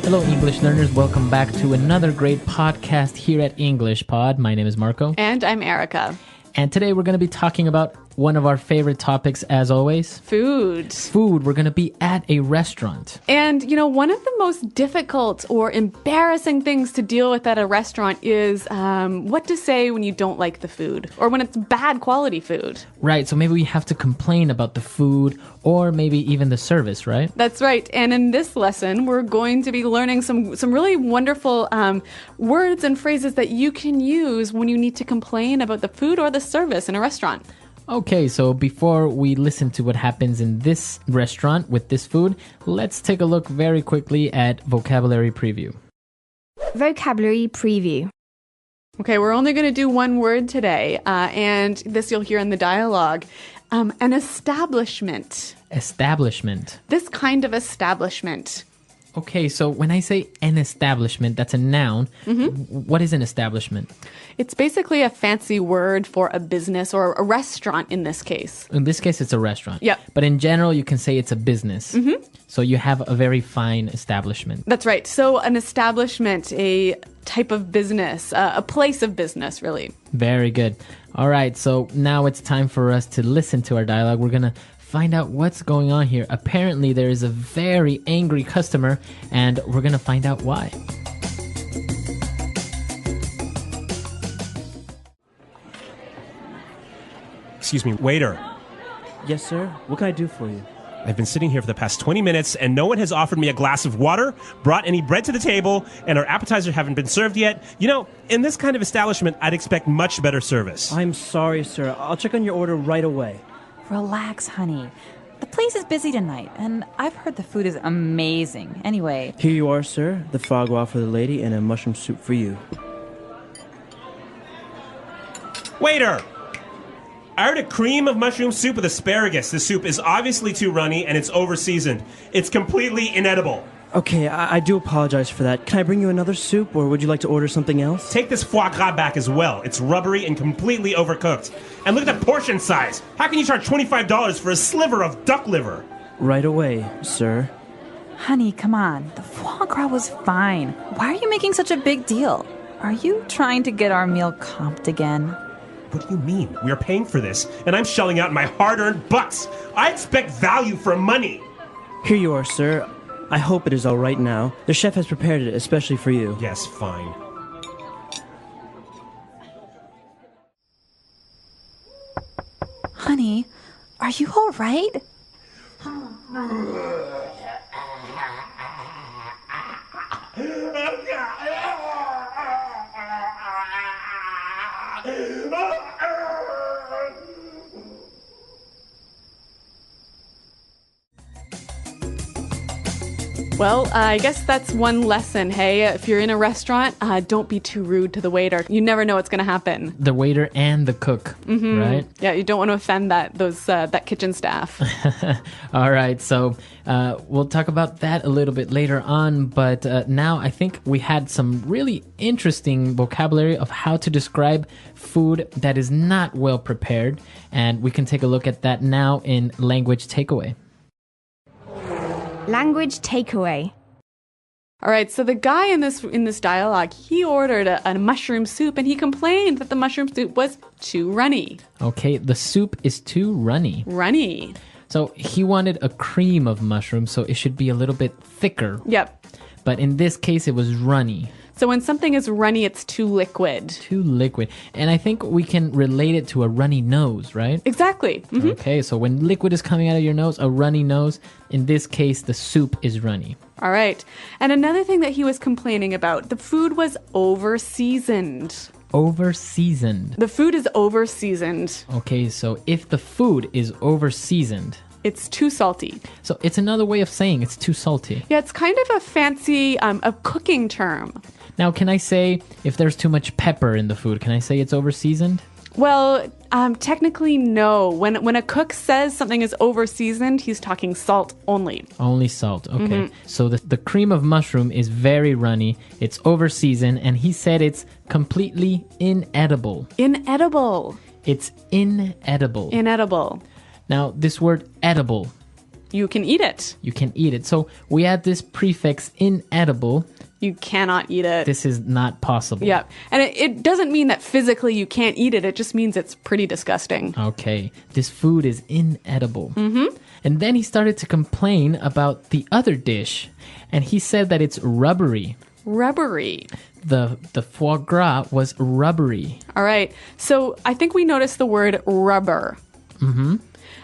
Hello, English learners. Welcome back to another great podcast here at English Pod. My name is Marco. And I'm Erica. And today we're going to be talking about one of our favorite topics, as always. Food. Food. We're going to be at a restaurant. And, one of the most difficult or embarrassing things to deal with at a restaurant is what to say when you don't like the food or when it's bad quality food. Right. So maybe we have to complain about the food or maybe even the service, right? That's right. And in this lesson, we're going to be learning some really wonderful words and phrases that you can use when you need to complain about the food or the service in a restaurant. Okay, so before we listen to what happens in this restaurant with this food, let's take a look very quickly at vocabulary preview. Vocabulary preview. Okay, we're only going to do one word today, and this you'll hear in the dialogue. An establishment. Establishment. This kind of establishment. Okay, so when I say an establishment, that's a noun. What is an establishment? It's basically a fancy word for a business or a restaurant in this case. In this case, it's a restaurant. Yep. But in general, you can say it's a business. So you have a very fine establishment. That's right. So an establishment, a type of business, a place of business, really. Very good. All right, so now it's time for us to listen to our dialogue. We're going to find out what's going on here. Apparently, there is a very angry customer, and we're going to find out why. Excuse me, waiter. Yes, sir. What can I do for you? I've been sitting here for the past 20 minutes, and no one has offered me a glass of water, brought any bread to the table, and our appetizers haven't been served yet. In this kind of establishment, I'd expect much better service. I'm sorry, sir. I'll check on your order right away. Relax, honey. The place is busy tonight, and I've heard the food is amazing. Anyway. Here you are, sir. The foie gras for the lady and a mushroom soup for you. Waiter! I ordered a cream of mushroom soup with asparagus. The soup is obviously too runny, and it's over-seasoned. It's completely inedible. Okay, I do apologize for that. Can I bring you another soup, or would you like to order something else? Take this foie gras back as well. It's rubbery and completely overcooked. And look at the portion size. How can you charge $25 for a sliver of duck liver? Right away, sir. Honey, come on. The foie gras was fine. Why are you making such a big deal? Are you trying to get our meal comped again? What do you mean? We are paying for this, and I'm shelling out my hard-earned bucks. I expect value for money. Here you are, sir. I hope it is all right now. The chef has prepared it especially for you. Yes, fine. Honey, are you all right? Well, I guess that's one lesson, hey? If you're in a restaurant, don't be too rude to the waiter. You never know what's going to happen. The waiter and the cook, right? Yeah, you don't want to offend that kitchen staff. All right, so we'll talk about that a little bit later on, but now I think we had some really interesting vocabulary of how to describe food that is not well prepared, and we can take a look at that now in Language Takeaway. Language takeaway. All right, so the guy in this dialogue, he ordered a mushroom soup, and he complained that the mushroom soup was too runny. Okay, the soup is too runny. Runny. So he wanted a cream of mushroom, so it should be a little bit thicker. Yep. But in this case, it was runny. So when something is runny, it's too liquid. Too liquid. And I think we can relate it to a runny nose, right? Exactly. Mm-hmm. Okay, so when liquid is coming out of your nose, a runny nose, in this case, the soup is runny. All right. And another thing that he was complaining about, the food was over-seasoned. Over-seasoned. The food is over-seasoned. Okay, so if the food is over-seasoned, it's too salty. So it's another way of saying it's too salty. Yeah, it's kind of a fancy a cooking term. Now, can I say if there's too much pepper in the food, can I say it's over-seasoned? Well, technically, no. When a cook says something is over-seasoned, he's talking salt only. Only salt, okay. So the cream of mushroom is very runny, it's over-seasoned, and he said it's completely inedible. Inedible. It's inedible. Inedible. Now, this word edible, You can eat it. You can eat it. So we add this prefix inedible. You cannot eat it. This is not possible. Yeah. And it doesn't mean that physically you can't eat it. It just means it's pretty disgusting. Okay. This food is inedible. And then he started to complain about the other dish. And he said that it's rubbery. Rubbery. The foie gras was rubbery. All right. So I think we noticed the word rubber.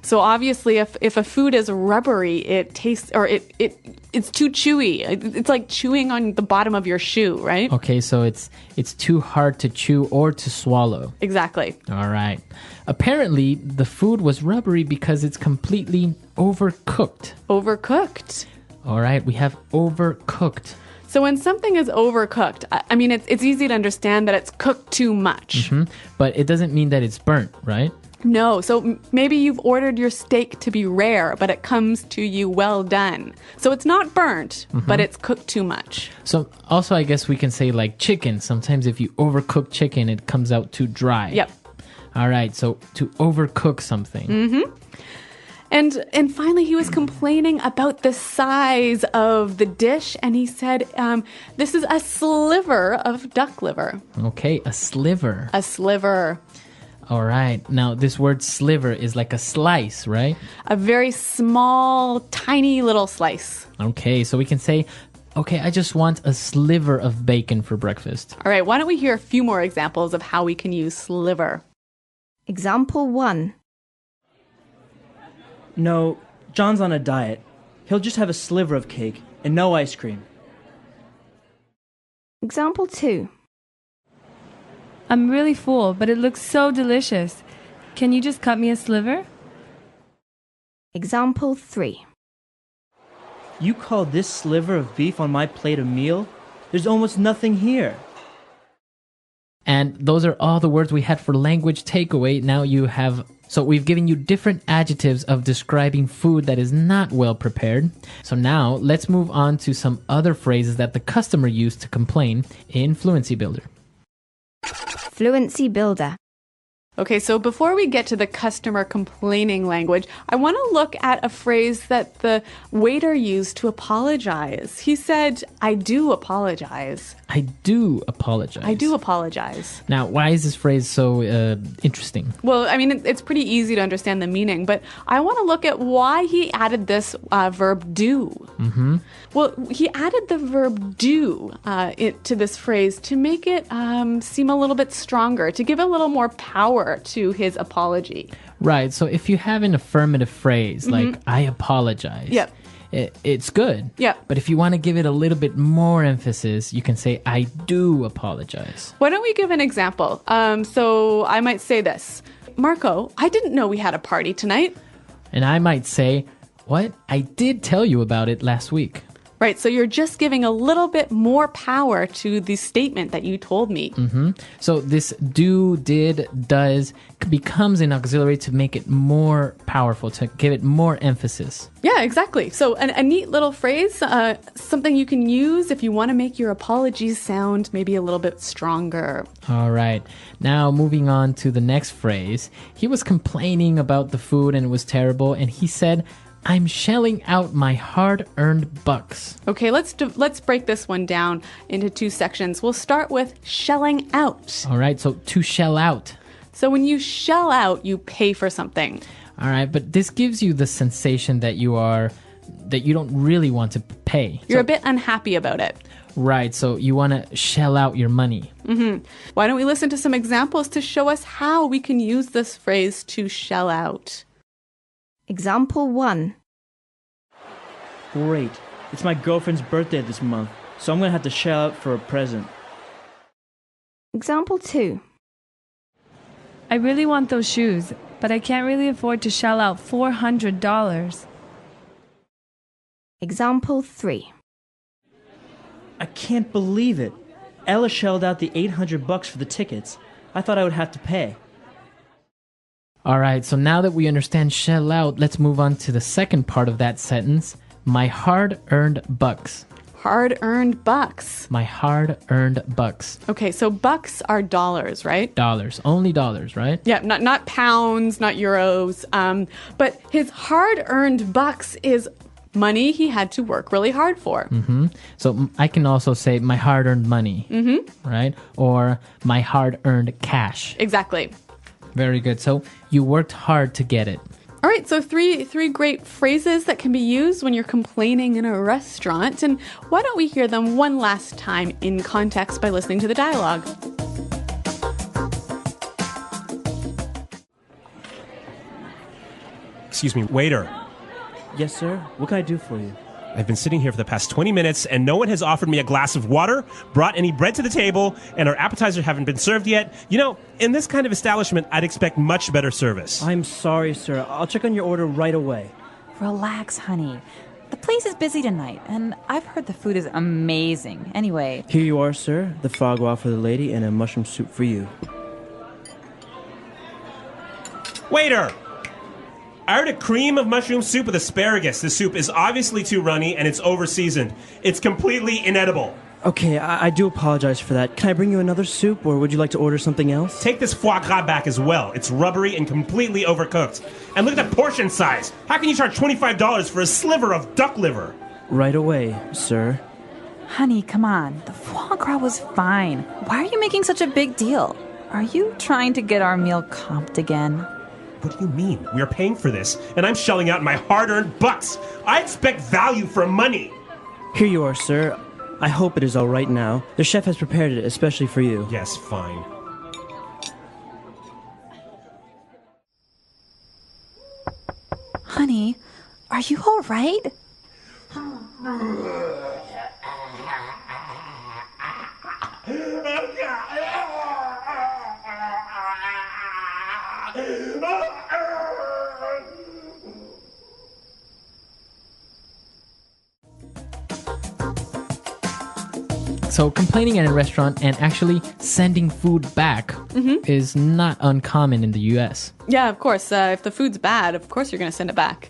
So obviously, if a food is rubbery, it tastes, or it's too chewy. It's like chewing on the bottom of your shoe, right? Okay, so it's too hard to chew or to swallow. Exactly. All right. Apparently, the food was rubbery because it's completely overcooked. Overcooked. All right, we have overcooked. So when something is overcooked, I mean, it's easy to understand that it's cooked too much. But it doesn't mean that it's burnt, right? No, so maybe you've ordered your steak to be rare, but it comes to you well done. So it's not burnt, but it's cooked too much. So also, I guess we can say like chicken. Sometimes if you overcook chicken, it comes out too dry. Yep. All right, so to overcook something. And finally, he was complaining about the size of the dish, and he said, this is a sliver of duck liver. Okay, a sliver. A sliver. All right. Now, this word sliver is like a slice, right? A very small, tiny little slice. Okay, so we can say, okay, I just want a sliver of bacon for breakfast. All right, why don't we hear a few more examples of how we can use sliver? Example 1. No, John's on a diet. He'll just have a sliver of cake and no ice cream. Example 2. I'm really full, but it looks so delicious. Can you just cut me a sliver? Example 3. You call this sliver of beef on my plate a meal? There's almost nothing here. And those are all the words we had for language takeaway. Now you have... So we've given you different adjectives of describing food that is not well prepared. So now let's move on to some other phrases that the customer used to complain in Fluency Builder. Fluency Builder. Okay, so before we get to the customer complaining language, I want to look at a phrase that the waiter used to apologize. He said, I do apologize. I do apologize. I do apologize. Now, why is this phrase so interesting? Well, I mean, it's pretty easy to understand the meaning, but I want to look at why he added this verb do. Well, he added the verb do to this phrase to make it seem a little bit stronger, to give a little more power to his apology. Right, so if you have an affirmative phrase like, I apologize. Yep. It's good. Yeah. But if you want to give it a little bit more emphasis, you can say, I do apologize. Why don't we give an example? So I might say this. Marco, I didn't know we had a party tonight. And I might say, what? I did tell you about it last week. Right, so you're just giving a little bit more power to the statement that you told me. So this do, did, does becomes an auxiliary to make it more powerful, to give it more emphasis. Yeah, exactly. So a neat little phrase, something you can use if you want to make your apologies sound maybe a little bit stronger. All right. Now moving on to the next phrase. He was complaining about the food and it was terrible, and he said, I'm shelling out my hard-earned bucks. Okay, let's break this one down into two sections. We'll start with shelling out. All right, so to shell out. So when you shell out, you pay for something. All right, but this gives you the sensation that you don't really want to pay. You're a bit unhappy about it. Right, so you want to shell out your money. Why don't we listen to some examples to show us how we can use this phrase to shell out? Example 1. Great. It's my girlfriend's birthday this month, so I'm going to have to shell out for a present. Example 2. I really want those shoes, but I can't really afford to shell out $400. Example 3. I can't believe it. Ella shelled out the $800 for the tickets. I thought I would have to pay. All right, so now that we understand shell out, let's move on to the second part of that sentence. My hard-earned bucks. hard-earned bucks. My hard-earned bucks. Okay, so bucks are dollars, right? Dollars. Only dollars, right? Yeah, not pounds, not euros. But his hard-earned bucks is money he had to work really hard for. So I can also say my hard-earned money, right? Or my hard-earned cash. Exactly. Very good. So you worked hard to get it. All right, so three great phrases that can be used when you're complaining in a restaurant. And why don't we hear them one last time in context by listening to the dialogue? Excuse me, waiter. Yes, sir. What can I do for you? I've been sitting here for the past 20 minutes and no one has offered me a glass of water, brought any bread to the table, and our appetizers haven't been served yet. You know, in this kind of establishment, I'd expect much better service. I'm sorry, sir. I'll check on your order right away. Relax, honey. The place is busy tonight, and I've heard the food is amazing. Anyway, Here you are, sir. The foie gras for the lady and a mushroom soup for you. Waiter! I ordered a cream of mushroom soup with asparagus. The soup is obviously too runny and it's over-seasoned. It's completely inedible. Okay, I do apologize for that. Can I bring you another soup, or would you like to order something else? Take this foie gras back as well. It's rubbery and completely overcooked. And look at the portion size. How can you charge $25 for a sliver of duck liver? Right away, sir. honey, come on. The foie gras was fine. Why are you making such a big deal? Are you trying to get our meal comped again? What do you mean? We are paying for this, and I'm shelling out my hard-earned bucks. I expect value for money. Here you are, sir. I hope it is all right now. The chef has prepared it especially for you. Yes, fine. Honey, are you all right? So complaining at a restaurant and actually sending food back is not uncommon in the US. Yeah, of course. If the food's bad, of course you're going to send it back.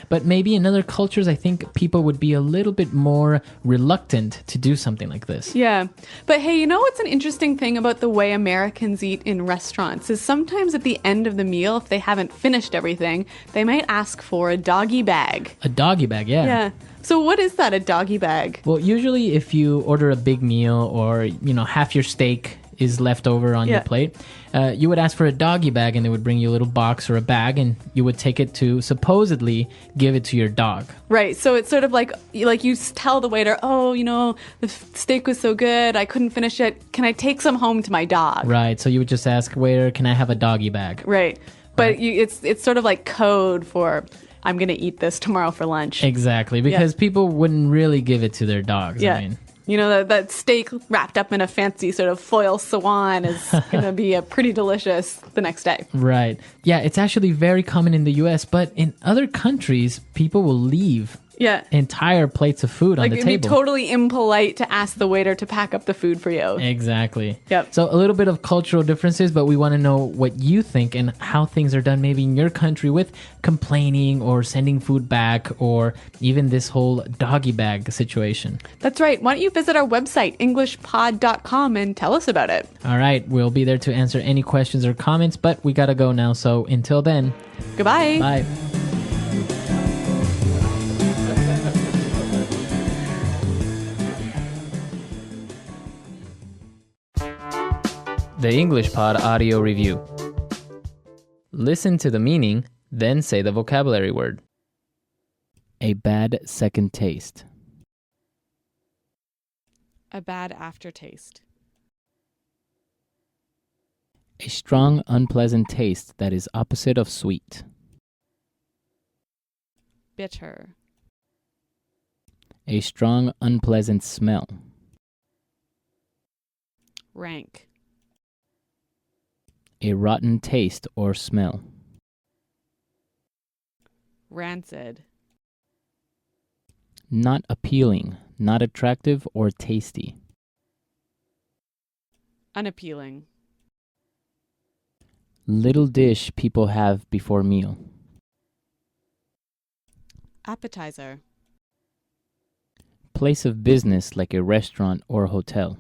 But maybe in other cultures, I think people would be a little bit more reluctant to do something like this. Yeah. But hey, you know what's an interesting thing about the way Americans eat in restaurants is sometimes at the end of the meal, if they haven't finished everything, they might ask for a doggy bag. A doggy bag, yeah. Yeah. So what is that, a doggy bag? Well, usually if you order a big meal or, half your steak is left over on your plate, you would ask for a doggy bag and they would bring you a little box or a bag and you would take it to supposedly give it to your dog. Right. So it's sort of like you tell the waiter, the steak was so good, I couldn't finish it. Can I take some home to my dog? Right. So you would just ask, waiter, can I have a doggy bag? Right. But it's sort of like code for, I'm going to eat this tomorrow for lunch. Exactly. Because people wouldn't really give it to their dogs. Yeah. I mean, that steak wrapped up in a fancy sort of foil swan is going to be pretty delicious the next day. right. Yeah, it's actually very common in the US, but in other countries, people will leave Yeah. entire plates of food on the It'd table. be totally impolite to ask the waiter to pack up the food for you. Exactly. Yep. So a little bit of cultural differences, but we want to know what you think and how things are done maybe in your country with complaining or sending food back or even this whole doggy bag situation. That's right. Why don't you visit our website, EnglishPod.com, and tell us about it. All right. We'll be there to answer any questions or comments, but we got to go now. So until then, Goodbye. bye. The English Pod audio review. Listen to the meaning, then say the vocabulary word. A bad second taste. A bad aftertaste. A strong, unpleasant taste that is opposite of sweet. Bitter. A strong, unpleasant smell. Rank. A rotten taste or smell. Rancid. Not appealing, not attractive or tasty. Unappealing. Little dish people have before meal. Place of business like a restaurant or hotel.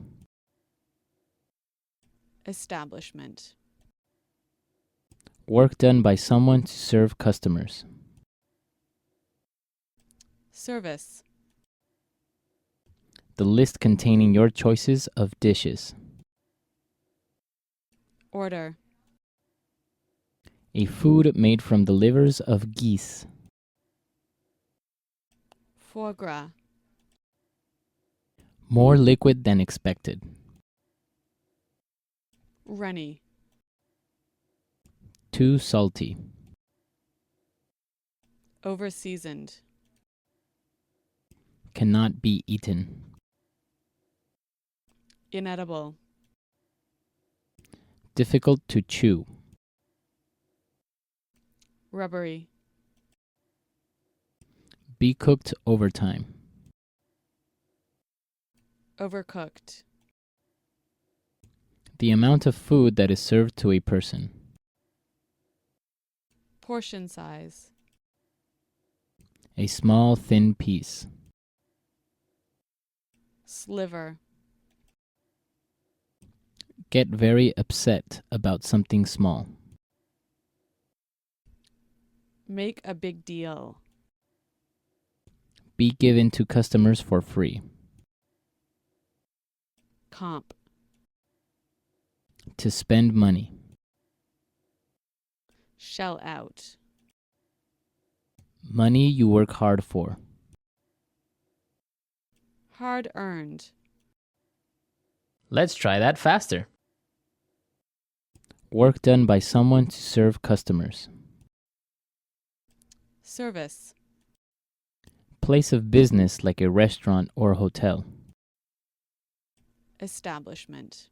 Establishment. Work done by someone to serve customers. Service. The list containing your choices of dishes. Order. A food made from the livers of geese. Foie gras. More liquid than expected. Runny. Too salty. Over-seasoned. Cannot be eaten. Inedible. Difficult to chew. Rubbery. Be cooked over time. Overcooked. The amount of food that is served to a person. Portion size. A small, thin piece. Sliver. Get very upset about something small. Make a big deal. Be given to customers for free. Comp. To spend money. Shell out. Money you work hard for. Hard earned. Let's try that faster. Work done by someone to serve customers. Service. Place of business like a restaurant or hotel. Establishment.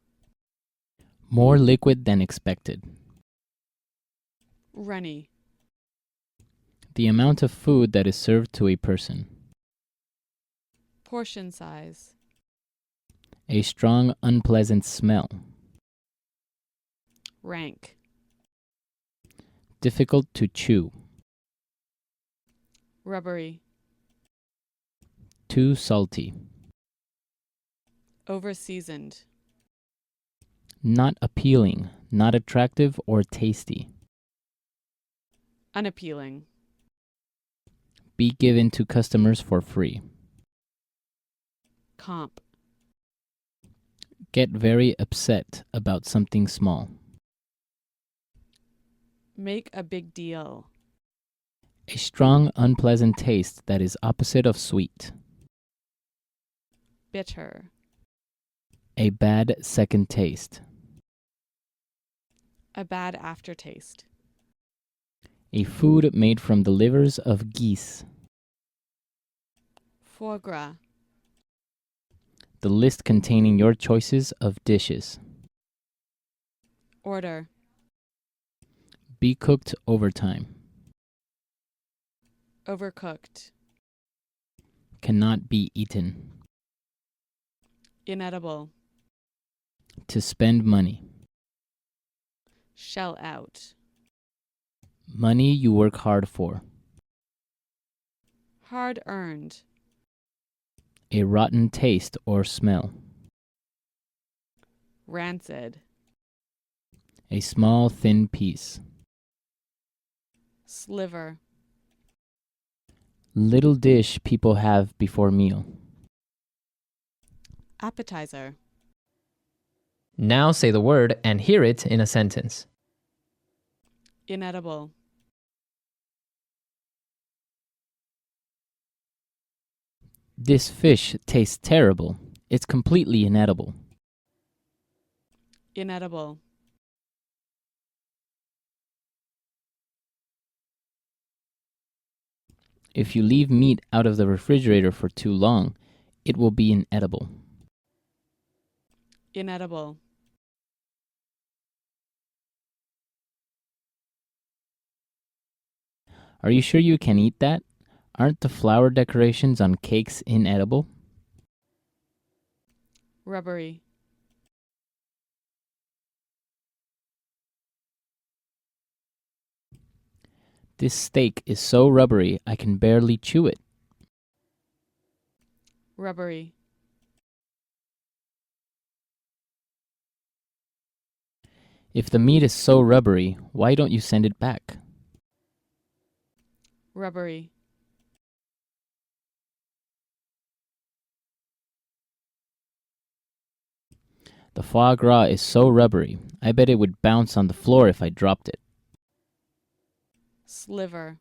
More liquid than expected. Runny. The amount of food that is served to a person. Portion size. A strong, unpleasant smell. Rank. Difficult to chew. Rubbery. Too salty. Over-seasoned. Not appealing, not attractive or tasty. Unappealing. Be given to customers for free. Comp. Get very upset about something small. Make a big deal. A strong, unpleasant taste that is opposite of sweet. Bitter. A bad second taste. A bad aftertaste. A food made from the livers of geese. Foie gras. The list containing your choices of dishes. Order. Be cooked over time. Overcooked. Cannot be eaten. Inedible. To spend money. Shell out. Money you work hard for. Hard earned. A rotten taste or smell. Rancid. A small, thin piece. Sliver. Little dish people have before meal. Appetizer. Now say the word and hear it in a sentence. Inedible. This fish tastes terrible. It's completely inedible. Inedible. If you leave meat out of the refrigerator for too long, it will be inedible. Inedible. Are you sure you can eat that? Aren't the flower decorations on cakes inedible? Rubbery. This steak is so rubbery I can barely chew it. Rubbery. If the meat is so rubbery, why don't you send it back? Rubbery. The foie gras is so rubbery, I bet it would bounce on the floor if I dropped it. Sliver.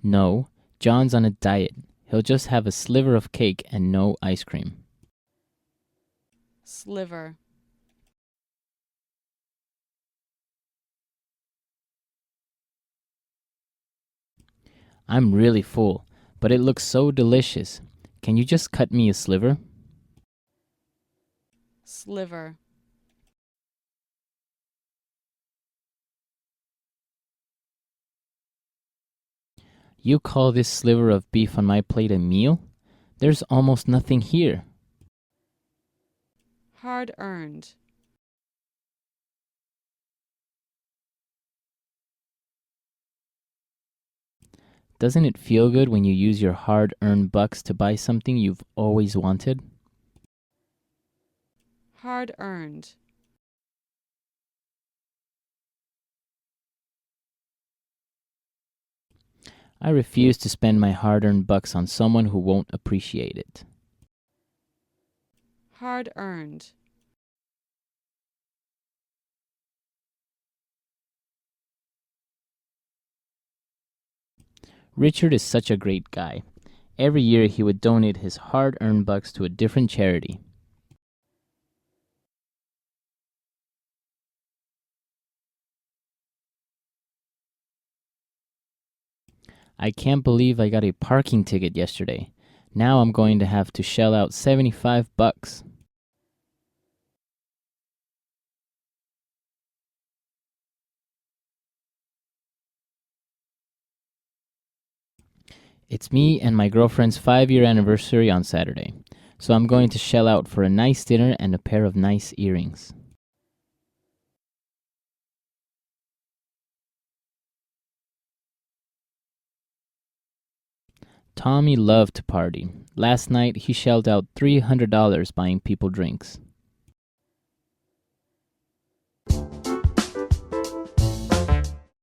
No, John's on a diet. He'll just have a sliver of cake and no ice cream. Sliver. I'm really full, but it looks so delicious. Can you just cut me a sliver? Sliver. You call this sliver of beef on my plate a meal? There's almost nothing here. Hard-earned. Doesn't it feel good when you use your hard-earned bucks to buy something you've always wanted? Hard-earned. I refuse to spend my hard-earned bucks on someone who won't appreciate it. Hard-earned. Richard is such a great guy. Every year he would donate his hard-earned bucks to a different charity. I can't believe I got a parking ticket yesterday. Now I'm going to have to shell out 75 bucks. It's me and my girlfriend's 5-year anniversary on Saturday, so I'm going to shell out for a nice dinner and a pair of nice earrings. Tommy loved to party. Last night he shelled out $300 buying people drinks.